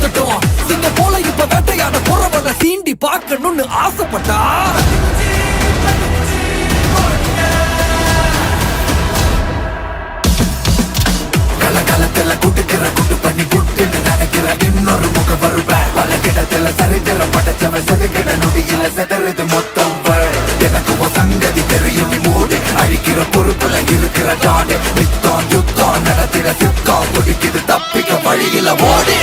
பார்க்கட்டும். சிங்க போல இப்ப வேட்டையாட போறவன சீண்டி பார்க்கணும்னு ஆசைப்பட்டா கலகலத்துல குட்டுக்கிற குட்டு பண்ணி குட்டுன்னு நினைக்கிற இன்னொரு முகம் வருவேன். பல கிடத்துல சரித்திரம் படைச்சவன் செதுக்கிட நொடியில செதறது மொத்தம். எனக்கு சங்கதி தெரியும் மூடு அழிக்கிற பொறுப்புல இருக்கிற டாடு. நித்தம் யுத்தம் நடத்திட சித்தம் குடிக்குது தப்பிக்க வழியில ஓடு.